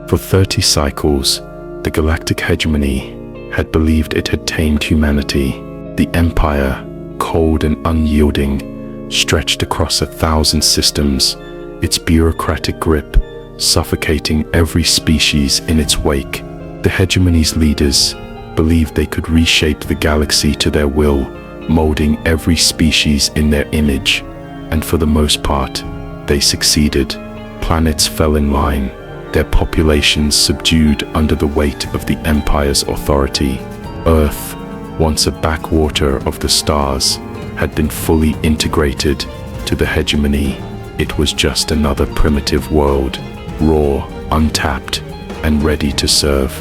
For 30 cycles, the Galactic Hegemony had believed it had tamed humanity. The Empire, cold and unyielding, stretched across 1,000 systems, its bureaucratic grip suffocating every species in its wake. The Hegemony's leaders believed they could reshape the galaxy to their will, molding every species in their image, and for the most part, they succeeded. Planets fell in line, their populations subdued under the weight of the Empire's authority. Earth, once a backwater of the stars, had been fully integrated to the Hegemony. It was just another primitive world, raw, untapped, and ready to serve.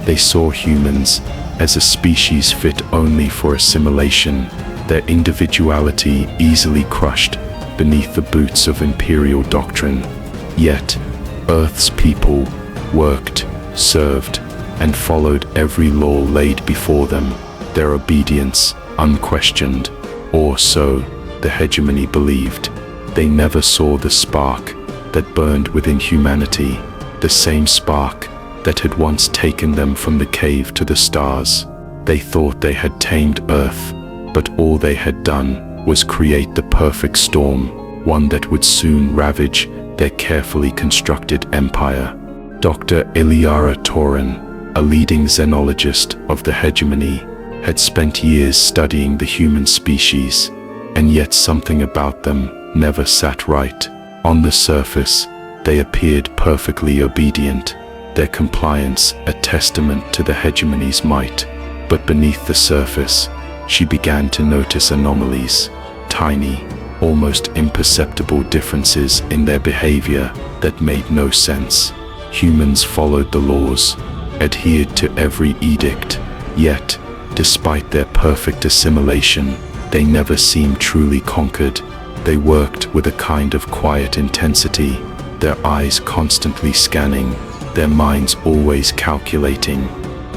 They saw humans as a species fit only for assimilation, their individuality easily crushed beneath the boots of imperial doctrine. Yet, Earth's people worked, served, and followed every law laid before them, their obedience unquestioned, or so the Hegemony believed. They never saw the spark that burned within humanity, the same spark that had once taken them from the cave to the stars. They thought they had tamed Earth, but all they had done was create the perfect storm, one that would soon ravage their carefully constructed empire. Dr. Iliara Torin, a leading xenologist of the Hegemony, had spent years studying the human species, and yet something about them never sat right. On the surface, they appeared perfectly obedient, their compliance a testament to the Hegemony's might. But beneath the surface, she began to notice anomalies, tiny, almost imperceptible differences in their behavior that made no sense. Humans followed the laws, adhered to every edict, yet, despite their perfect assimilation, they never seemed truly conquered. They worked with a kind of quiet intensity, their eyes constantly scanning, their minds always calculating.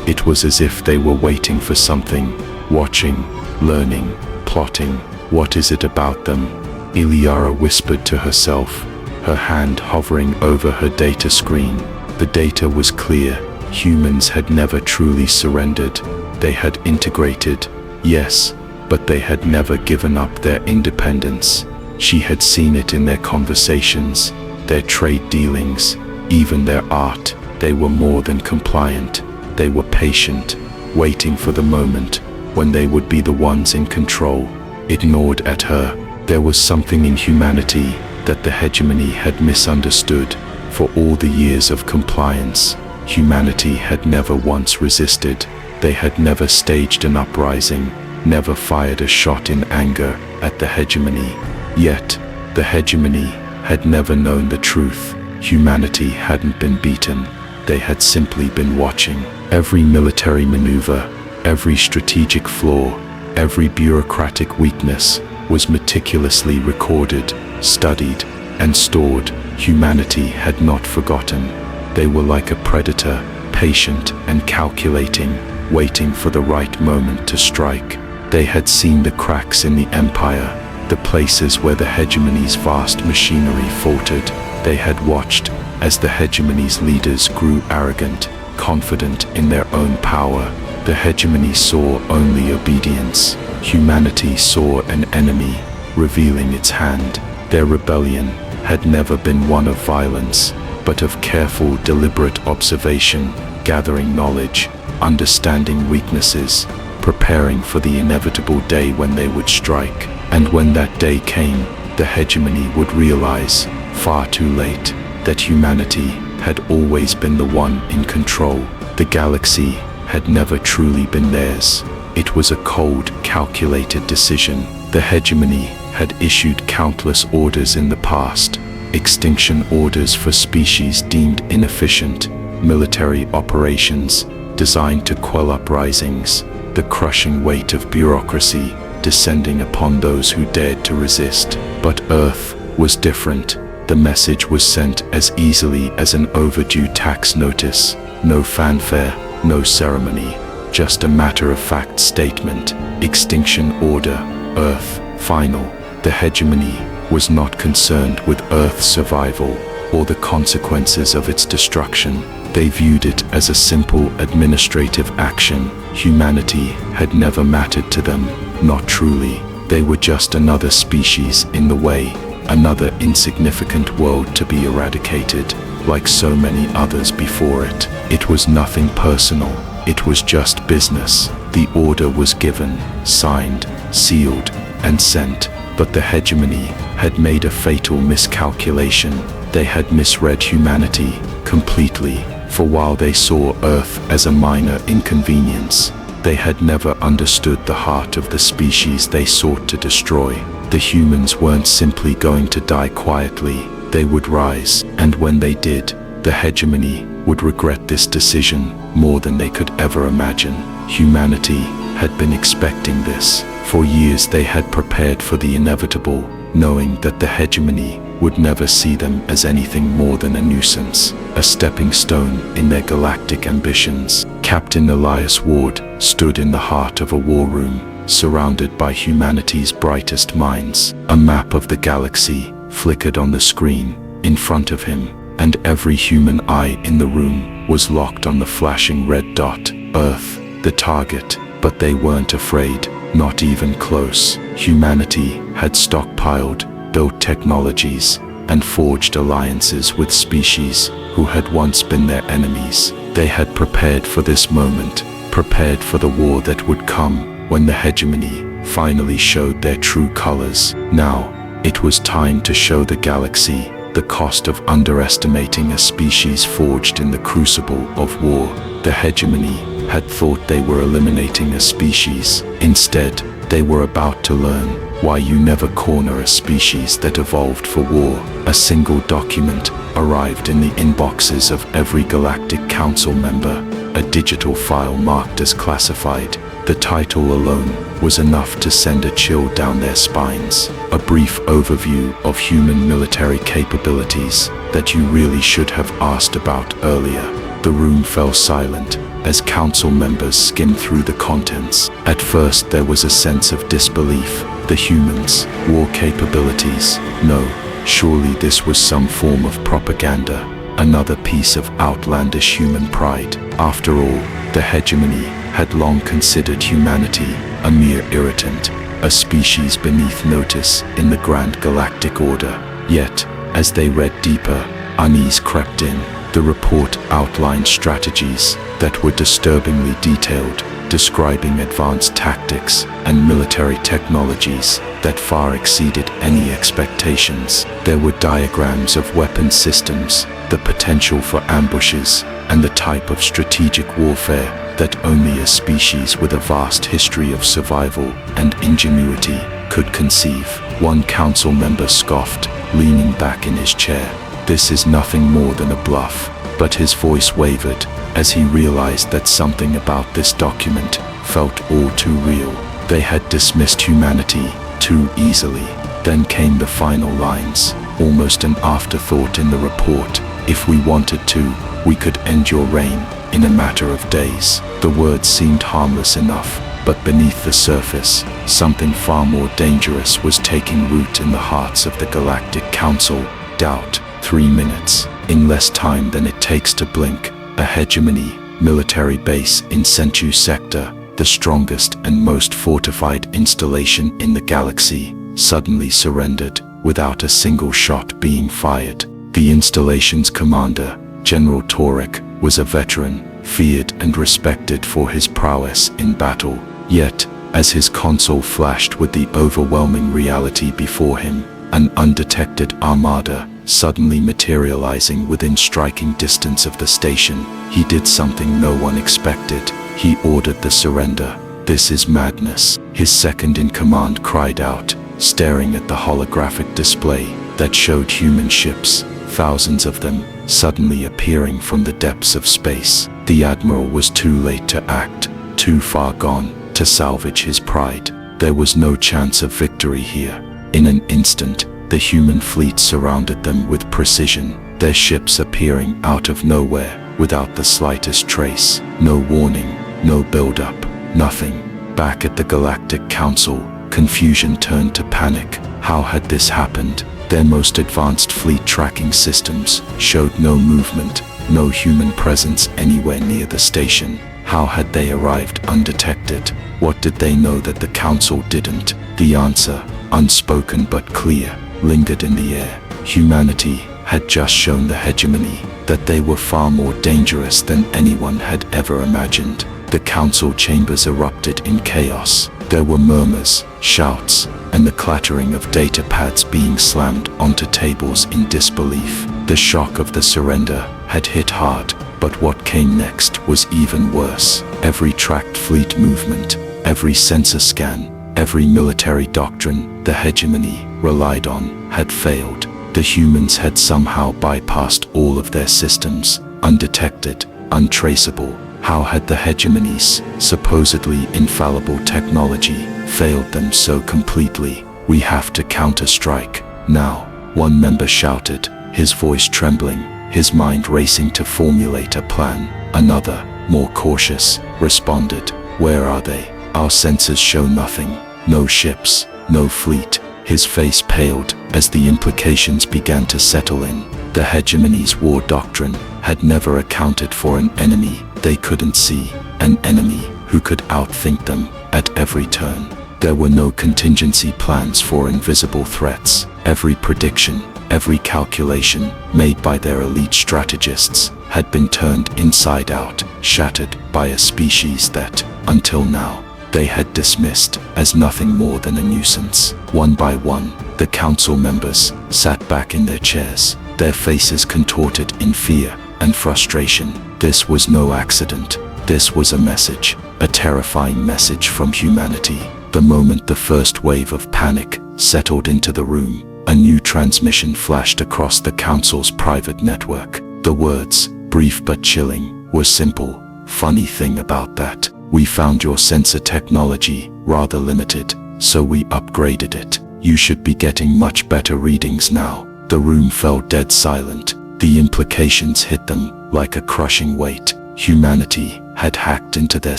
It was as if they were waiting for something, watching, learning, plotting. What is it about them? Iliara whispered to herself, her hand hovering over her data screen. The data was clear. Humans had never truly surrendered. They had integrated, yes, but they had never given up their independence. She had seen it in their conversations, their trade dealings, even their art. They were more than compliant. They were patient, waiting for the moment when they would be the ones in control. It gnawed at her. There was something in humanity that the Hegemony had misunderstood. For all the years of compliance, humanity had never once resisted. They had never staged an uprising, never fired a shot in anger at the Hegemony. Yet, the Hegemony had never known the truth. Humanity hadn't been beaten. They had simply been watching. Every military maneuver, every strategic flaw, every bureaucratic weakness was meticulously recorded, studied, and stored. Humanity had not forgotten. They were like a predator, patient and calculating, waiting for the right moment to strike. They had seen the cracks in the empire, the places where the Hegemony's vast machinery faltered. They had watched as the Hegemony's leaders grew arrogant, confident in their own power. The Hegemony saw only obedience. Humanity saw an enemy, revealing its hand. Their rebellion had never been one of violence, but of careful, deliberate observation, gathering knowledge, understanding weaknesses, preparing for the inevitable day when they would strike. And when that day came, the Hegemony would realize, far too late, that humanity had always been the one in control. The galaxy had never truly been theirs. It was a cold, calculated decision. The Hegemony had issued countless orders in the past, extinction orders for species deemed inefficient, military operations designed to quell uprisings, the crushing weight of bureaucracy descending upon those who dared to resist. But Earth was different. The message was sent as easily as an overdue tax notice. No fanfare, no ceremony, just a matter-of-fact statement. Extinction order, Earth, final. The Hegemony was not concerned with Earth's survival or the consequences of its destruction. They viewed it as a simple administrative action. Humanity had never mattered to them, not truly. They were just another species in the way, another insignificant world to be eradicated, like so many others before it. It was nothing personal, it was just business. The order was given, signed, sealed, and sent, but the hegemony had made a fatal miscalculation. They had misread humanity completely, for while they saw Earth as a minor inconvenience, they had never understood the heart of the species they sought to destroy. The humans weren't simply going to die quietly, they would rise, and when they did, the hegemony would regret this decision more than they could ever imagine. Humanity had been expecting this. For years they had prepared for the inevitable, knowing that the hegemony would never see them as anything more than a nuisance, a stepping stone in their galactic ambitions. Captain Elias Ward stood in the heart of a war room, surrounded by humanity's brightest minds. A map of the galaxy flickered on the screen in front of him, and every human eye in the room was locked on the flashing red dot. Earth, the target, but they weren't afraid, not even close. Humanity had stockpiled, built technologies, and forged alliances with species who had once been their enemies. They had prepared for this moment, prepared for the war that would come when the hegemony finally showed their true colors. Now, it was time to show the galaxy the cost of underestimating a species forged in the crucible of war. The hegemony had thought they were eliminating a species. Instead, they were about to learn why you never corner a species that evolved for war. A single document arrived in the inboxes of every Galactic Council member, a digital file marked as classified. The title alone was enough to send a chill down their spines. A brief overview of human military capabilities that you really should have asked about earlier. The room fell silent as council members skimmed through the contents. At first there was a sense of disbelief. The humans, war capabilities. No, surely this was some form of propaganda, another piece of outlandish human pride. After all, the hegemony had long considered humanity a mere irritant, a species beneath notice in the grand galactic order. Yet, as they read deeper, unease crept in. The report outlined strategies that were disturbingly detailed, describing advanced tactics and military technologies that far exceeded any expectations. There were diagrams of weapon systems, the potential for ambushes, and the type of strategic warfare that only a species with a vast history of survival and ingenuity could conceive. One council member scoffed, leaning back in his chair. This is nothing more than a bluff, but his voice wavered as he realized that something about this document felt all too real. They had dismissed humanity too easily. Then came the final lines, almost an afterthought in the report. If we wanted to, we could end your reign in a matter of days. The words seemed harmless enough, but beneath the surface, something far more dangerous was taking root in the hearts of the Galactic Council. Doubt. 3 minutes. In less time than it takes to blink, a hegemony military base in Senchu Sector, the strongest and most fortified installation in the galaxy, suddenly surrendered without a single shot being fired. The installation's commander, General Torek, was a veteran, feared and respected for his prowess in battle. Yet, as his console flashed with the overwhelming reality before him, an undetected armada suddenly materializing within striking distance of the station, he did something no one expected. He ordered the surrender. This is madness, his second-in-command cried out, staring at the holographic display that showed human ships, thousands of them, suddenly appearing from the depths of space. The Admiral was too late to act, too far gone to salvage his pride. There was no chance of victory here. In an instant, the human fleet surrounded them with precision, their ships appearing out of nowhere without the slightest trace. No warning, no build-up, nothing. Back at the Galactic Council, confusion turned to panic. How had this happened? Their most advanced fleet tracking systems showed no movement, no human presence anywhere near the station. How had they arrived undetected? What did they know that the council didn't? The answer, unspoken but clear, lingered in the air. Humanity had just shown the hegemony that they were far more dangerous than anyone had ever imagined. The council chambers erupted in chaos. There were murmurs, shouts, and the clattering of data pads being slammed onto tables in disbelief. The shock of the surrender had hit hard, but what came next was even worse. Every tracked fleet movement, every sensor scan, every military doctrine the hegemony relied on had failed. The humans had somehow bypassed all of their systems, undetected, untraceable. How had the hegemony's supposedly infallible technology failed them so completely? "We have to counter-strike now," one member shouted, his voice trembling, his mind racing to formulate a plan. Another, more cautious, responded, "Where are they? Our sensors show nothing. No ships, no fleet." His face paled as the implications began to settle in. The hegemony's war doctrine had never accounted for an enemy they couldn't see, an enemy who could outthink them at every turn. There were no contingency plans for invisible threats. Every prediction, every calculation made by their elite strategists had been turned inside out, shattered by a species that, until now, they had dismissed as nothing more than a nuisance. One by one, the council members sat back in their chairs, their faces contorted in fear and frustration. This was no accident. This was a message, a terrifying message from humanity. The moment the first wave of panic settled into the room, a new transmission flashed across the council's private network. The words, brief but chilling, were simple. "Funny thing about that, we found your sensor technology rather limited, so we upgraded it. You should be getting much better readings now." The room fell dead silent. The implications hit them like a crushing weight. Humanity had hacked into their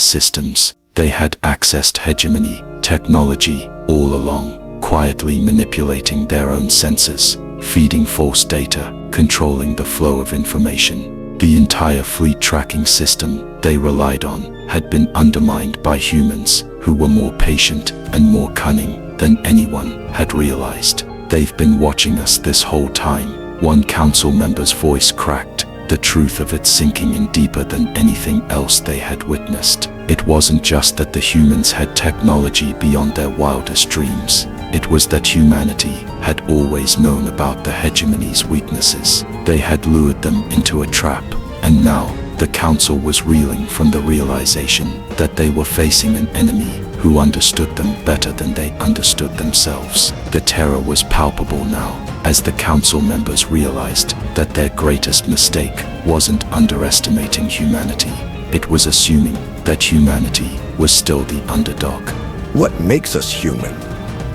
systems. They had accessed hegemony technology all along, quietly manipulating their own sensors, feeding false data, controlling the flow of information. The entire fleet tracking system they relied on had been undermined by humans who were more patient and more cunning than anyone had realized. "They've been watching us this whole time," one council member's voice cracked, the truth of it sinking in deeper than anything else they had witnessed. It wasn't just that the humans had technology beyond their wildest dreams. It was that humanity had always known about the hegemony's weaknesses. They had lured them into a trap, and now the council was reeling from the realization that they were facing an enemy who understood them better than they understood themselves. The terror was palpable now, as the council members realized that their greatest mistake wasn't underestimating humanity. It was assuming that humanity was still the underdog. What makes us human?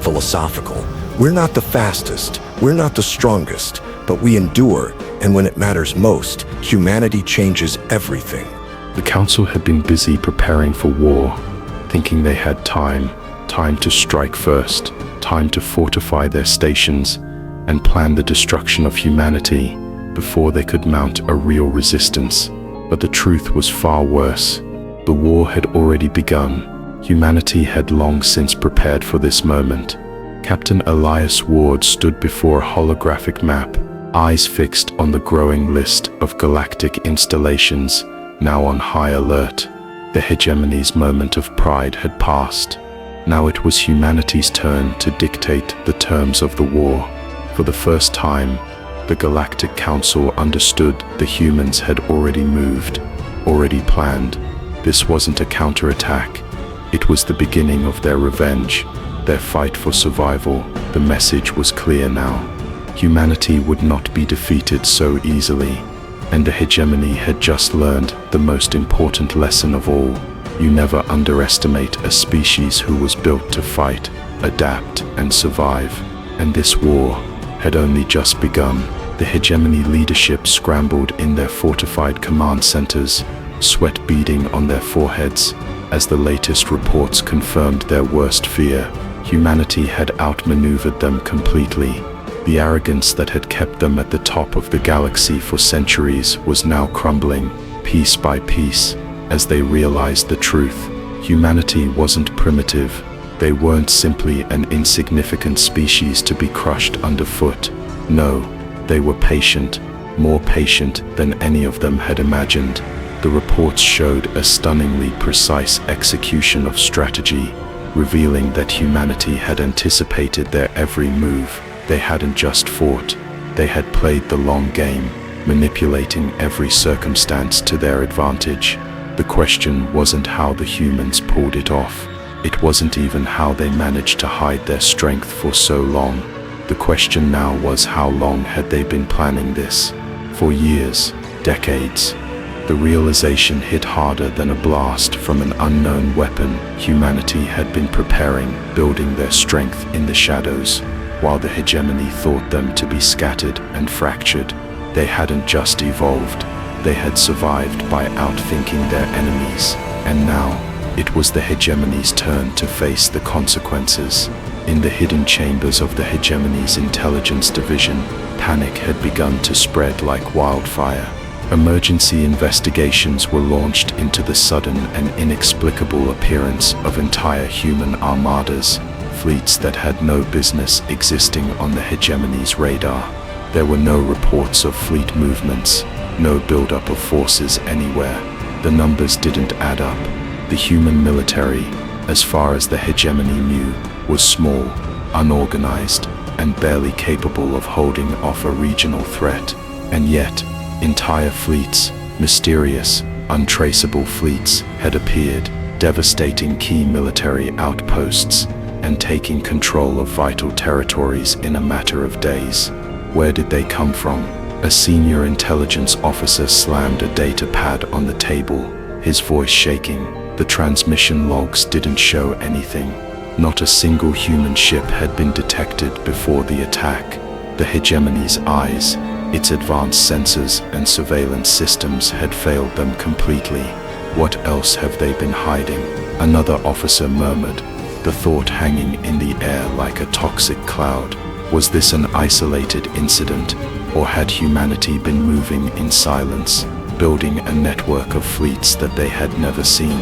Philosophical. We're not the fastest, we're not the strongest, but we endure, and when it matters most, humanity changes everything. The council had been busy preparing for war, thinking they had time to strike first, time to fortify their stations, and plan the destruction of humanity before they could mount a real resistance. But the truth was far worse. The war had already begun. Humanity had long since prepared for this moment. Captain Elias Ward stood before a holographic map, eyes fixed on the growing list of galactic installations, now on high alert. The hegemony's moment of pride had passed. Now it was humanity's turn to dictate the terms of the war. For the first time, the Galactic Council understood the humans had already moved, already planned. This wasn't a counterattack. It was the beginning of their revenge, their fight for survival. The message was clear now. Humanity would not be defeated so easily, and the hegemony had just learned the most important lesson of all. You never underestimate a species who was built to fight, adapt, and survive. And this war had only just begun. The hegemony leadership scrambled in their fortified command centers, sweat beading on their foreheads, as the latest reports confirmed their worst fear. Humanity had outmaneuvered them completely. The arrogance that had kept them at the top of the galaxy for centuries was now crumbling, piece by piece, as they realized the truth. Humanity wasn't primitive. They weren't simply an insignificant species to be crushed underfoot. No, they were patient, more patient than any of them had imagined. The reports showed a stunningly precise execution of strategy, revealing that humanity had anticipated their every move. They hadn't just fought, they had played the long game, manipulating every circumstance to their advantage. The question wasn't how the humans pulled it off. It wasn't even how they managed to hide their strength for so long. The question now was, how long had they been planning this? For years, decades. The realization hit harder than a blast from an unknown weapon. Humanity had been preparing, building their strength in the shadows, while the hegemony thought them to be scattered and fractured. They hadn't just evolved, they had survived by outthinking their enemies, and now it was the hegemony's turn to face the consequences. In the hidden chambers of the hegemony's intelligence division, panic had begun to spread like wildfire. Emergency investigations were launched into the sudden and inexplicable appearance of entire human armadas, fleets that had no business existing on the hegemony's radar. There were no reports of fleet movements, no buildup of forces anywhere. The numbers didn't add up. The human military, as far as the hegemony knew, was small, unorganized, and barely capable of holding off a regional threat. And yet, entire fleets, mysterious, untraceable fleets, had appeared, devastating key military outposts, and taking control of vital territories in a matter of days. Where did they come from? A senior intelligence officer slammed a data pad on the table, his voice shaking. The transmission logs didn't show anything. Not a single human ship had been detected before the attack. The hegemony's eyes, its advanced sensors and surveillance systems had failed them completely. What else have they been hiding? Another officer murmured, the thought hanging in the air like a toxic cloud. Was this an isolated incident, or had humanity been moving in silence, building a network of fleets that they had never seen?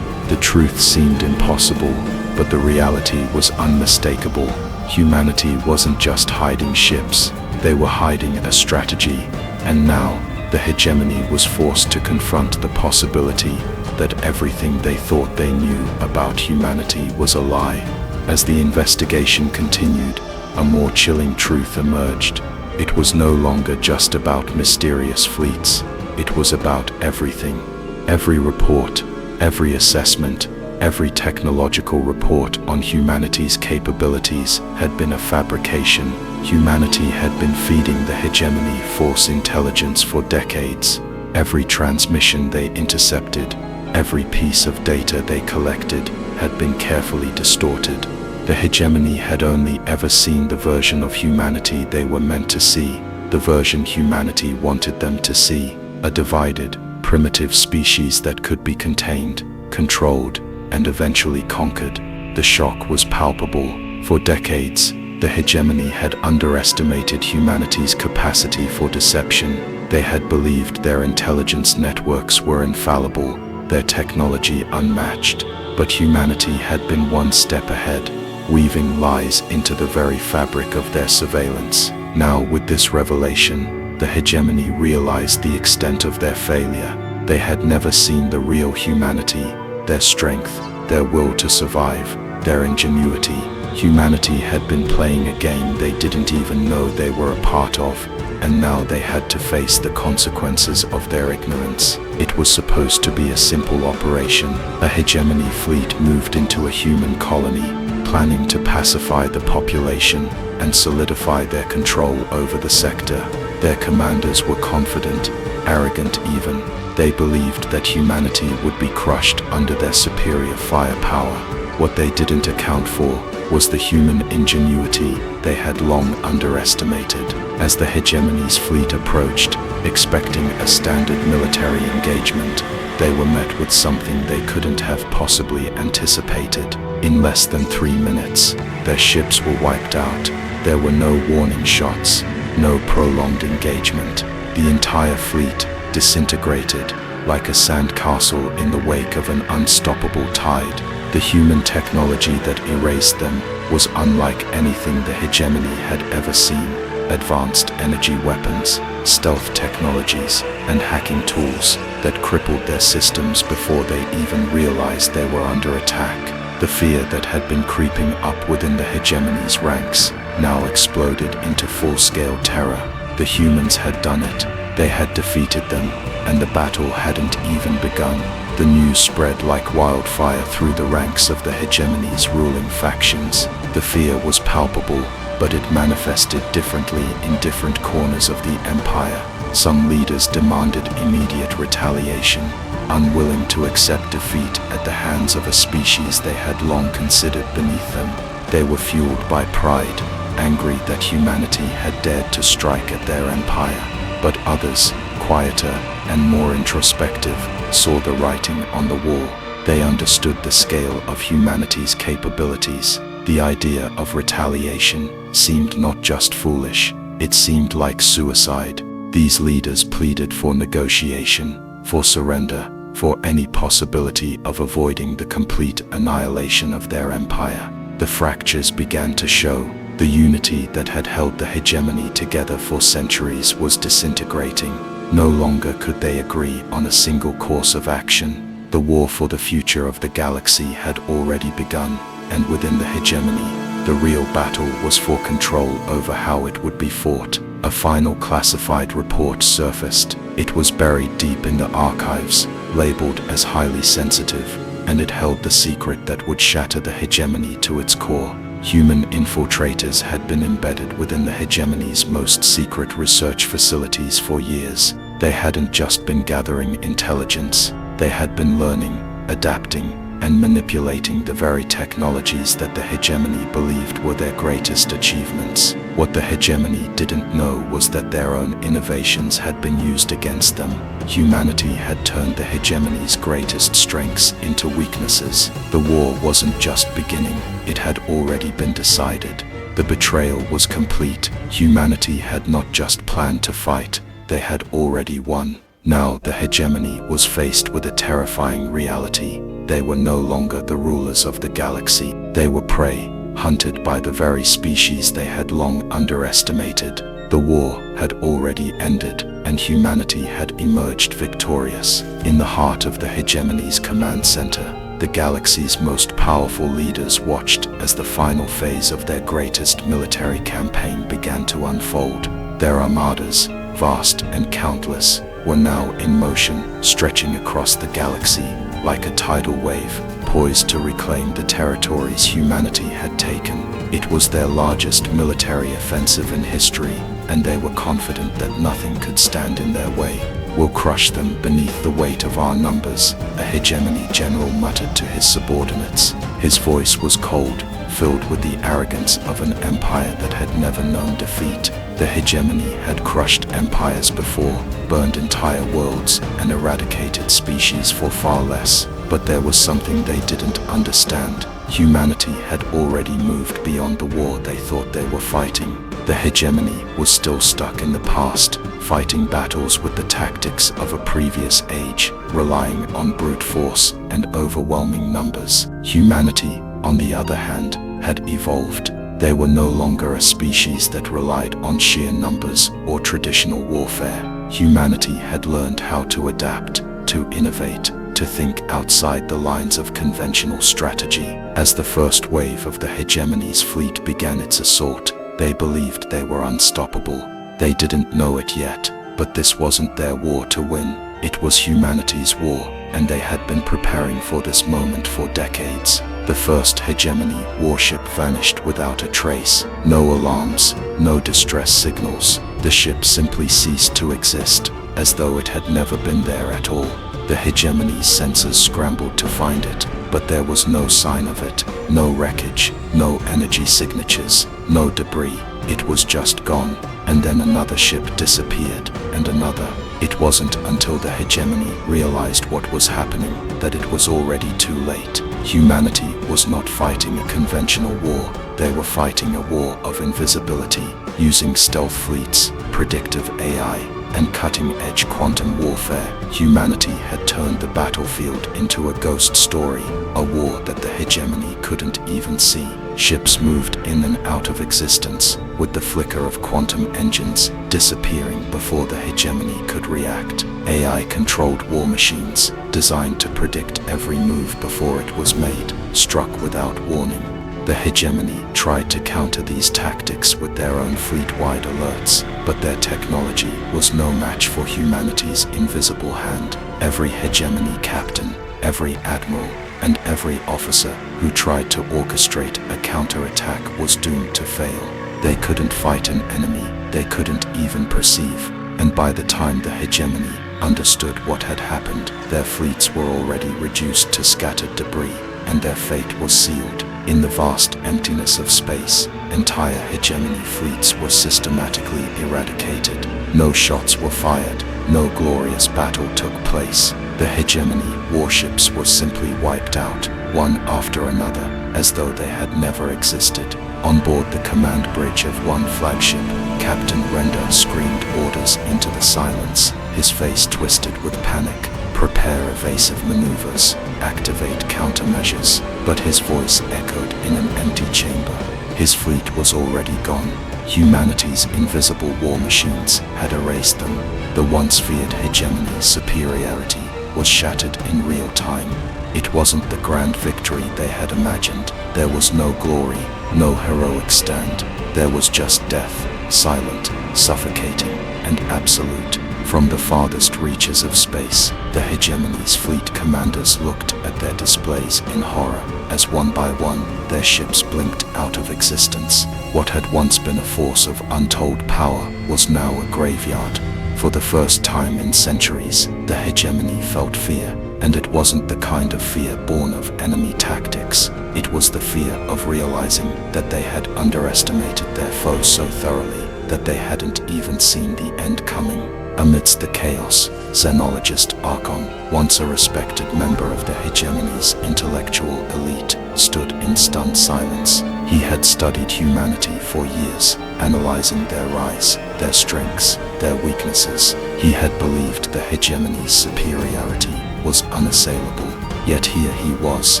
The truth seemed impossible, but the reality was unmistakable. Humanity wasn't just hiding ships, they were hiding a strategy, and now the hegemony was forced to confront the possibility that everything they thought they knew about humanity was a lie. As the investigation continued, a more chilling truth emerged. It was no longer just about mysterious fleets, it was about everything. Every report, every assessment, every technological report on humanity's capabilities had been a fabrication. Humanity had been feeding the hegemony false intelligence for decades. Every transmission they intercepted, every piece of data they collected, had been carefully distorted. The hegemony had only ever seen the version of humanity they were meant to see, the version humanity wanted them to see, a divided, primitive species that could be contained, controlled, and eventually conquered. The shock was palpable. For decades, the hegemony had underestimated humanity's capacity for deception. They had believed their intelligence networks were infallible, their technology unmatched, but humanity had been one step ahead, weaving lies into the very fabric of their surveillance. Now, with this revelation, the hegemony realized the extent of their failure. They had never seen the real humanity, their strength, their will to survive, their ingenuity. Humanity had been playing a game they didn't even know they were a part of, and now they had to face the consequences of their ignorance. It was supposed to be a simple operation. A hegemony fleet moved into a human colony, planning to pacify the population and solidify their control over the sector. Their commanders were confident, arrogant even. They believed that humanity would be crushed under their superior firepower. What they didn't account for was the human ingenuity they had long underestimated. As the hegemony's fleet approached, expecting a standard military engagement, they were met with something they couldn't have possibly anticipated. In less than 3 minutes, their ships were wiped out, There were no warning shots, no prolonged engagement. The entire fleet disintegrated like a sandcastle in the wake of an unstoppable tide. The human technology that erased them was unlike anything the hegemony had ever seen. Advanced energy weapons, stealth technologies, and hacking tools that crippled their systems before they even realized they were under attack. The fear that had been creeping up within the hegemony's ranks now exploded into full-scale terror. The humans had done it. They had defeated them, and the battle hadn't even begun. The news spread like wildfire through the ranks of the hegemony's ruling factions. The fear was palpable, but it manifested differently in different corners of the empire. Some leaders demanded immediate retaliation, unwilling to accept defeat at the hands of a species they had long considered beneath them. They were fueled by pride, angry that humanity had dared to strike at their empire. But others, quieter and more introspective, saw the writing on the wall. They understood the scale of humanity's capabilities. The idea of retaliation seemed not just foolish, it seemed like suicide. These leaders pleaded for negotiation, for surrender, for any possibility of avoiding the complete annihilation of their empire. The fractures began to show. The unity that had held the hegemony together for centuries was disintegrating. No longer could they agree on a single course of action. The war for the future of the galaxy had already begun, and within the hegemony, the real battle was for control over how it would be fought. A final classified report surfaced. It was buried deep in the archives, labeled as highly sensitive, and it held the secret that would shatter the hegemony to its core. Human infiltrators had been embedded within the hegemony's most secret research facilities for years. They hadn't just been gathering intelligence, they had been learning, adapting, and manipulating the very technologies that the hegemony believed were their greatest achievements. What the hegemony didn't know was that their own innovations had been used against them. Humanity had turned the hegemony's greatest strengths into weaknesses. The war wasn't just beginning, it had already been decided. The betrayal was complete. Humanity had not just planned to fight, they had already won. Now the hegemony was faced with a terrifying reality. They were no longer the rulers of the galaxy. They were prey, hunted by the very species they had long underestimated. The war had already ended, and humanity had emerged victorious. In the heart of the hegemony's command center, the galaxy's most powerful leaders watched as the final phase of their greatest military campaign began to unfold. Their armadas, vast and countless, were now in motion, stretching across the galaxy like a tidal wave, poised to reclaim the territories humanity had taken. It was their largest military offensive in history, and they were confident that nothing could stand in their way. "We'll crush them beneath the weight of our numbers," a hegemony general muttered to his subordinates. His voice was cold, filled with the arrogance of an empire that had never known defeat. The hegemony had crushed empires before, burned entire worlds, and eradicated species for far less. But there was something they didn't understand. Humanity had already moved beyond the war they thought they were fighting. The hegemony was still stuck in the past, fighting battles with the tactics of a previous age, relying on brute force and overwhelming numbers. Humanity, on the other hand, had evolved. They were no longer a species that relied on sheer numbers or traditional warfare. Humanity had learned how to adapt, to innovate, to think outside the lines of conventional strategy. As the first wave of the hegemony's fleet began its assault, they believed they were unstoppable. They didn't know it yet, but this wasn't their war to win. It was humanity's war, and they had been preparing for this moment for decades. The first hegemony warship vanished without a trace. No alarms, no distress signals. The ship simply ceased to exist, as though it had never been there at all. The hegemony's sensors scrambled to find it, but there was no sign of it. No wreckage, no energy signatures, no debris. It was just gone. And then another ship disappeared, and another. It wasn't until the hegemony realized what was happening that it was already too late. Humanity was not fighting a conventional war. They were fighting a war of invisibility, using stealth fleets, predictive AI, and cutting-edge quantum warfare. Humanity had turned the battlefield into a ghost story, a war that the hegemony couldn't even see. Ships moved in and out of existence, with the flicker of quantum engines disappearing before the hegemony could react. AI-controlled war machines, designed to predict every move before it was made, struck without warning. The hegemony tried to counter these tactics with their own fleet-wide alerts, but their technology was no match for humanity's invisible hand. Every hegemony captain, every admiral, and every officer who tried to orchestrate a counterattack was doomed to fail. They couldn't fight an enemy they couldn't even perceive, and by the time the hegemony understood what had happened, their fleets were already reduced to scattered debris, and their fate was sealed. In the vast emptiness of space, entire hegemony fleets were systematically eradicated. No shots were fired, no glorious battle took place. The hegemony warships were simply wiped out, one after another, as though they had never existed. On board the command bridge of one flagship, Captain Render screamed orders into the silence, his face twisted with panic. Prepare evasive maneuvers, activate countermeasures, but his voice echoed in an empty chamber. His fleet was already gone. Humanity's invisible war machines had erased them. The once feared hegemony's superiority was shattered in real time. It wasn't the grand victory they had imagined. There was no glory, no heroic stand. There was just death, silent, suffocating, and absolute. From the farthest reaches of space, the hegemony's fleet commanders looked at their displays in horror, as one by one, their ships blinked out of existence. What had once been a force of untold power was now a graveyard. For the first time in centuries, the hegemony felt fear, and it wasn't the kind of fear born of enemy tactics. It was the fear of realizing that they had underestimated their foe so thoroughly that they hadn't even seen the end coming. Amidst the chaos, xenologist Archon, once a respected member of the hegemony's intellectual elite, stood in stunned silence. He had studied humanity for years, analyzing their rise, their strengths, their weaknesses. He had believed the hegemony's superiority was unassailable, yet here he was,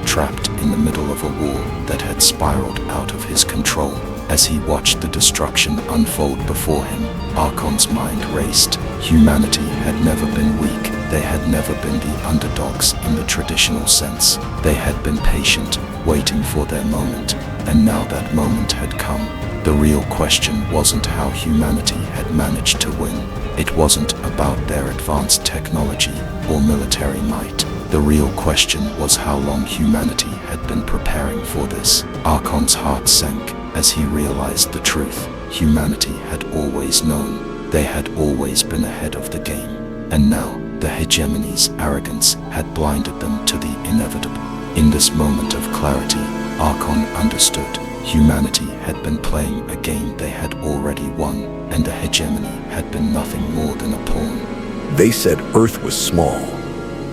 trapped in the middle of a war that had spiraled out of his control. As he watched the destruction unfold before him, Archon's mind raced. Humanity had never been weak. They had never been the underdogs in the traditional sense. They had been patient, waiting for their moment, and now that moment had come. The real question wasn't how humanity had managed to win. It wasn't about their advanced technology or military might. The real question was how long humanity had been preparing for this. Archon's heart sank as he realized the truth. Humanity had always known. They had always been ahead of the game. And now, the hegemony's arrogance had blinded them to the inevitable. In this moment of clarity, Archon understood. Humanity had been playing a game they had already won, and the hegemony had been nothing more than a pawn. They said Earth was small,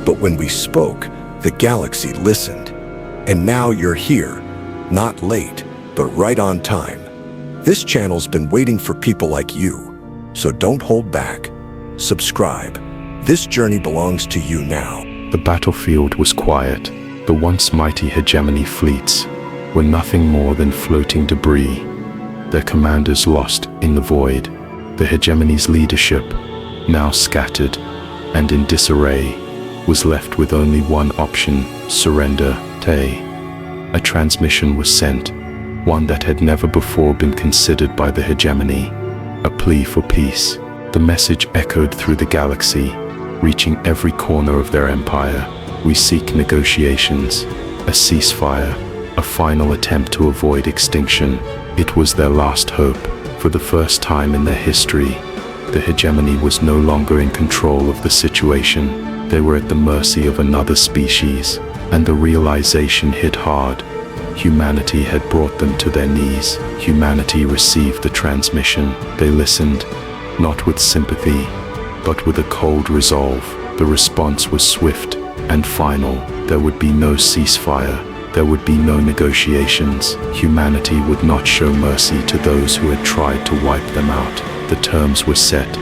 but when we spoke, the galaxy listened. And now you're here, not late, but right on time. This channel's been waiting for people like you, so don't hold back. Subscribe. This journey belongs to you now. The battlefield was quiet. The once mighty hegemony fleets were nothing more than floating debris, their commanders lost in the void. The hegemony's leadership, now scattered and in disarray, was left with only one option: surrender. A transmission was sent, one that had never before been considered by the hegemony, a plea for peace. The message echoed through the galaxy, reaching every corner of their empire. We seek negotiations, a ceasefire, a final attempt to avoid extinction. It was their last hope. For the first time in their history, the hegemony was no longer in control of the situation. They were at the mercy of another species, and the realization hit hard. Humanity had brought them to their knees. Humanity received the transmission. They listened, not with sympathy, but with a cold resolve. The response was swift and final. There would be no ceasefire. There would be no negotiations. Humanity would not show mercy to those who had tried to wipe them out. The terms were set.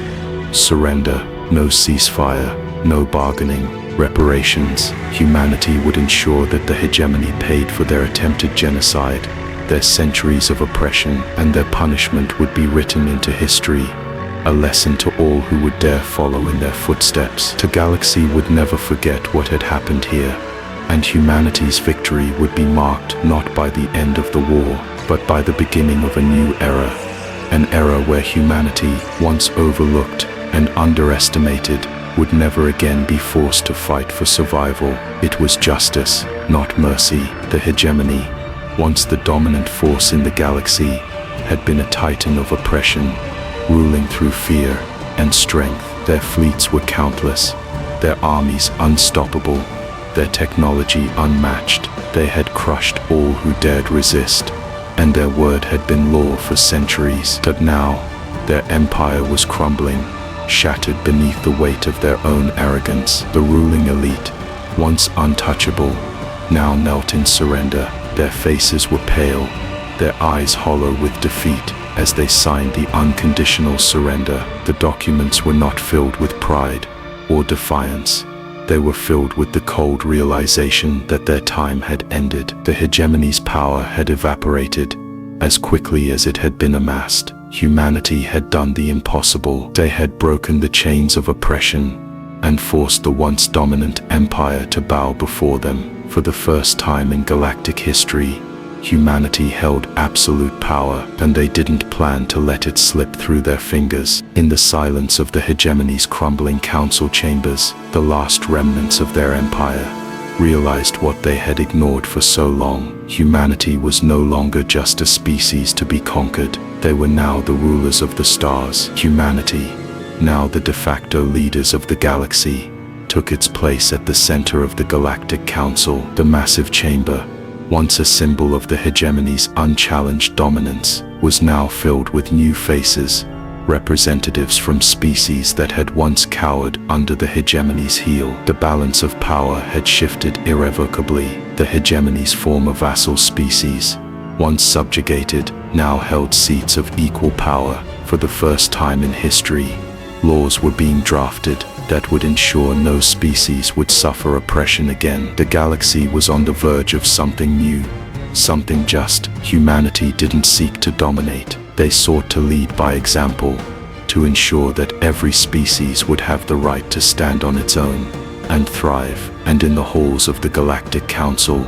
Surrender, no ceasefire, no bargaining, reparations. Humanity would ensure that the hegemony paid for their attempted genocide. Their centuries of oppression and their punishment would be written into history, a lesson to all who would dare follow in their footsteps. The galaxy would never forget what had happened here, and humanity's victory would be marked not by the end of the war, but by the beginning of a new era, an era where humanity, once overlooked and underestimated, would never again be forced to fight for survival. It was justice, not mercy. The hegemony, once the dominant force in the galaxy, had been a titan of oppression, ruling through fear and strength. Their fleets were countless, their armies unstoppable, their technology unmatched. They had crushed all who dared resist, and their word had been law for centuries. But now, their empire was crumbling, shattered beneath the weight of their own arrogance. The ruling elite, once untouchable, now knelt in surrender. Their faces were pale, their eyes hollow with defeat, as they signed the unconditional surrender. The documents were not filled with pride or defiance. They were filled with the cold realization that their time had ended. The hegemony's power had evaporated as quickly as it had been amassed. Humanity had done the impossible. They had broken the chains of oppression and forced the once dominant empire to bow before them. For the first time in galactic history, humanity held absolute power, and they didn't plan to let it slip through their fingers. In the silence of the hegemony's crumbling council chambers, the last remnants of their empire realized what they had ignored for so long. Humanity was no longer just a species to be conquered. They were now the rulers of the stars. Humanity, now the de facto leaders of the galaxy, took its place at the center of the Galactic Council. The massive chamber, once a symbol of the hegemony's unchallenged dominance, was now filled with new faces, representatives from species that had once cowered under the hegemony's heel. The balance of power had shifted irrevocably. The hegemony's former vassal species, once subjugated, now held seats of equal power. For the first time in history, laws were being drafted that would ensure no species would suffer oppression again. The galaxy was on the verge of something new, something just. Humanity didn't seek to dominate. They sought to lead by example, to ensure that every species would have the right to stand on its own and thrive. And in the halls of the Galactic Council,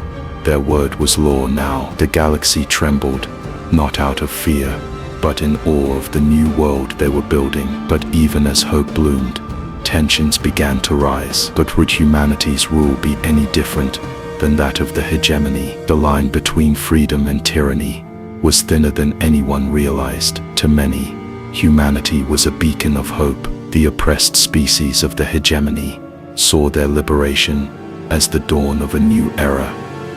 their word was law now. The galaxy trembled, not out of fear, but in awe of the new world they were building. But even as hope bloomed, tensions began to rise. But would humanity's rule be any different than that of the hegemony? The line between freedom and tyranny was thinner than anyone realized. To many, humanity was a beacon of hope. The oppressed species of the hegemony saw their liberation as the dawn of a new era,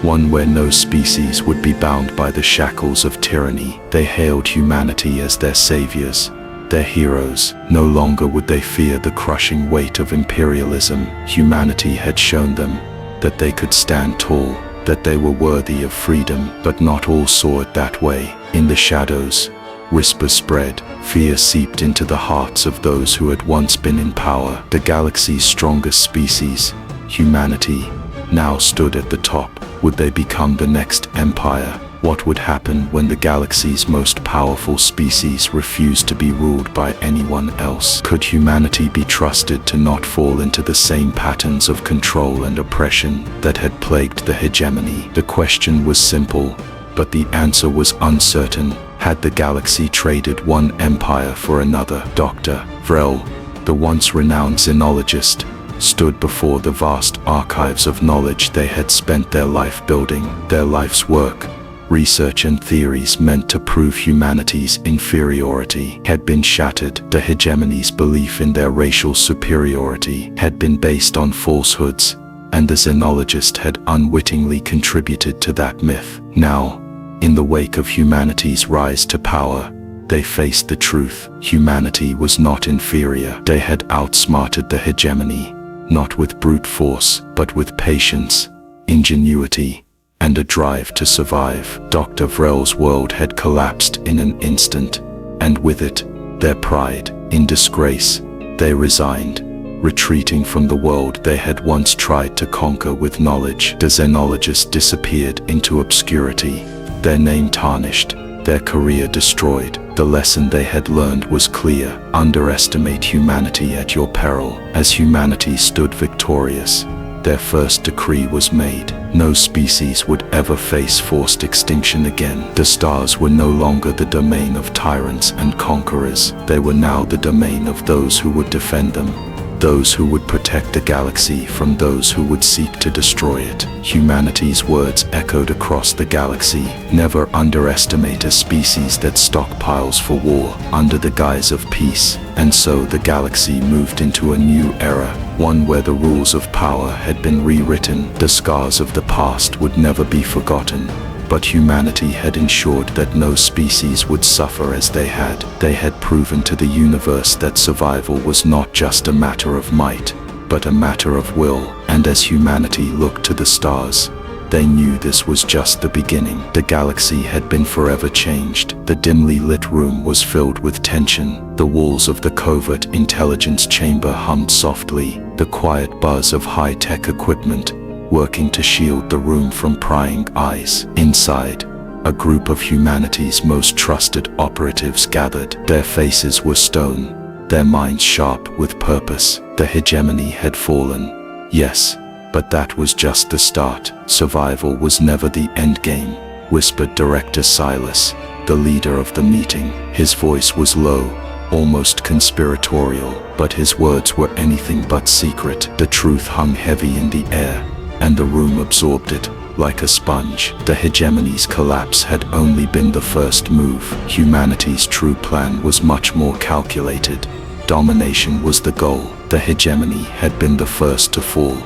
one where no species would be bound by the shackles of tyranny. They hailed humanity as their saviors, their heroes. No longer would they fear the crushing weight of imperialism. Humanity had shown them that they could stand tall, that they were worthy of freedom. But not all saw it that way. In the shadows, whispers spread, fear seeped into the hearts of those who had once been in power. The galaxy's strongest species, humanity, now stood at the top. Would they become the next empire? What would happen when the galaxy's most powerful species refused to be ruled by anyone else? Could humanity be trusted to not fall into the same patterns of control and oppression that had plagued the hegemony? The question was simple, but the answer was uncertain. Had the galaxy traded one empire for another? Dr. Vrel, the once renowned xenologist, stood before the vast archives of knowledge they had spent their life building. Their life's work, research and theories meant to prove humanity's inferiority had been shattered. The hegemony's belief in their racial superiority had been based on falsehoods, and the xenologist had unwittingly contributed to that myth. Now, in the wake of humanity's rise to power, they faced the truth. Humanity was not inferior. They had outsmarted the hegemony, not with brute force, but with patience, ingenuity, and a drive to survive. Dr. Vrel's world had collapsed in an instant, and with it, their pride. In disgrace, they resigned, retreating from the world they had once tried to conquer with knowledge. The xenologists disappeared into obscurity, their name tarnished, their career destroyed. The lesson they had learned was clear: underestimate humanity at your peril. As humanity stood victorious, their first decree was made: no species would ever face forced extinction again. The stars were no longer the domain of tyrants and conquerors. They were now the domain of those who would defend them, those who would protect the galaxy from those who would seek to destroy it. Humanity's words echoed across the galaxy: never underestimate a species that stockpiles for war under the guise of peace. And so the galaxy moved into a new era, one where the rules of power had been rewritten. The scars of the past would never be forgotten, but humanity had ensured that no species would suffer as they had. They had proven to the universe that survival was not just a matter of might, but a matter of will. And as humanity looked to the stars, they knew this was just the beginning. The galaxy had been forever changed. The dimly lit room was filled with tension. The walls of the covert intelligence chamber hummed softly, the quiet buzz of high-tech equipment working to shield the room from prying eyes. Inside, a group of humanity's most trusted operatives gathered. Their faces were stone, their minds sharp with purpose. The hegemony had fallen, yes, but that was just the start. Survival was never the endgame, whispered Director Silas, the leader of the meeting. His voice was low, almost conspiratorial, but his words were anything but secret. The truth hung heavy in the air, and the room absorbed it like a sponge. The hegemony's collapse had only been the first move. Humanity's true plan was much more calculated. Domination was the goal. The hegemony had been the first to fall,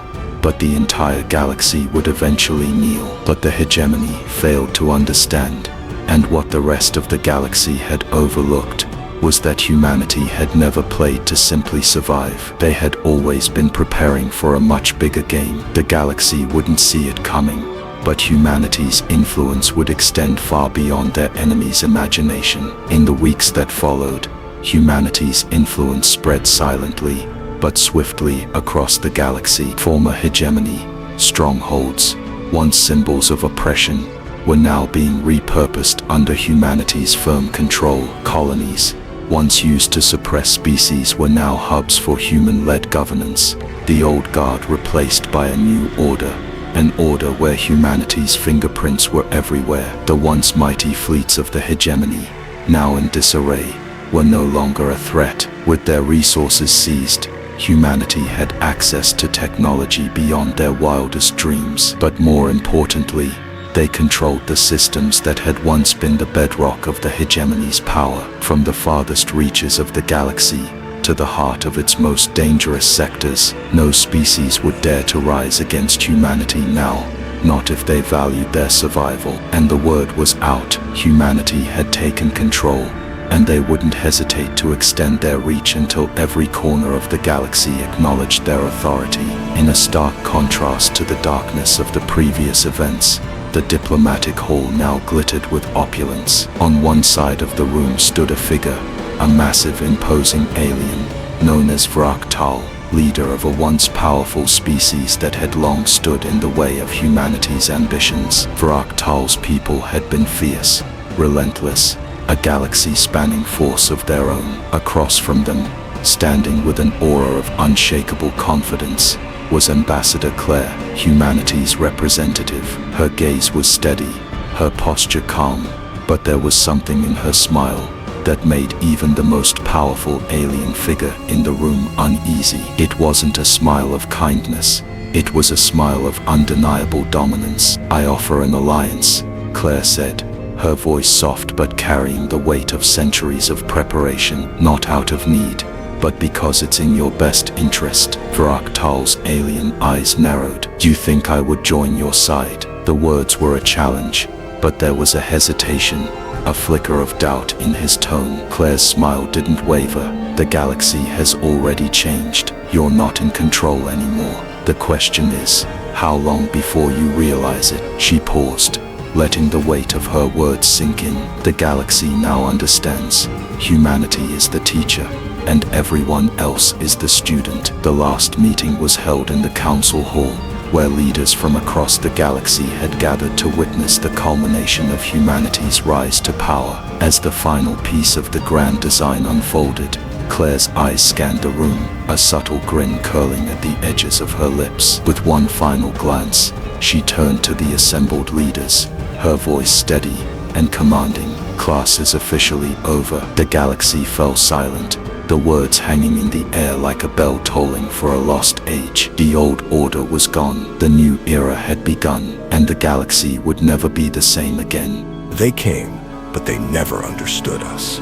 but the entire galaxy would eventually kneel. But the hegemony failed to understand, and what the rest of the galaxy had overlooked, was that humanity had never played to simply survive. They had always been preparing for a much bigger game. The galaxy wouldn't see it coming, but humanity's influence would extend far beyond their enemies' imagination. In the weeks that followed, humanity's influence spread silently, but swiftly across the galaxy. Former hegemony, strongholds, once symbols of oppression, were now being repurposed under humanity's firm control. Colonies, once used to suppress species, were now hubs for human-led governance. The old guard replaced by a new order, an order where humanity's fingerprints were everywhere. The once mighty fleets of the hegemony, now in disarray, were no longer a threat. With their resources seized, humanity had access to technology beyond their wildest dreams. But more importantly, they controlled the systems that had once been the bedrock of the hegemony's power. From the farthest reaches of the galaxy to the heart of its most dangerous sectors, no species would dare to rise against humanity now, not if they valued their survival. And the word was out: humanity had taken control, and they wouldn't hesitate to extend their reach until every corner of the galaxy acknowledged their authority. In a stark contrast to the darkness of the previous events, the diplomatic hall now glittered with opulence. On one side of the room stood a figure, a massive, imposing alien, known as Vraktal, leader of a once powerful species that had long stood in the way of humanity's ambitions. Vraktal's people had been fierce, relentless, a galaxy-spanning force of their own. Across from them, standing with an aura of unshakable confidence, was Ambassador Claire, humanity's representative. Her gaze was steady, her posture calm, but there was something in her smile that made even the most powerful alien figure in the room uneasy. It wasn't a smile of kindness, it was a smile of undeniable dominance. "I offer an alliance," Claire said, her voice soft but carrying the weight of centuries of preparation. "Not out of need, but because it's in your best interest." Vraktal's alien eyes narrowed. "Do you think I would join your side?" The words were a challenge, but there was a hesitation, a flicker of doubt in his tone. Claire's smile didn't waver. "The galaxy has already changed. You're not in control anymore. The question is, How long before you realize it? She paused, letting the weight of her words sink in. The galaxy now understands. Humanity is the teacher, and everyone else is the student. The last meeting was held in the council hall, where leaders from across the galaxy had gathered to witness the culmination of humanity's rise to power. As the final piece of the grand design unfolded, Claire's eyes scanned the room, a subtle grin curling at the edges of her lips. With one final glance, she turned to the assembled leaders, her voice steady and commanding. Class is officially over. The galaxy fell silent, the words hanging in the air like a bell tolling for a lost age. The old order was gone, the new era had begun, and the galaxy would never be the same again. They came, but they never understood us.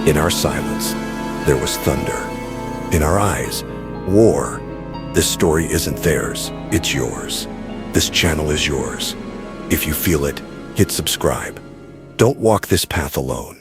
In our silence, there was thunder. In our eyes, war. This story isn't theirs, it's yours. This channel is yours. If you feel it, hit subscribe. Don't walk this path alone.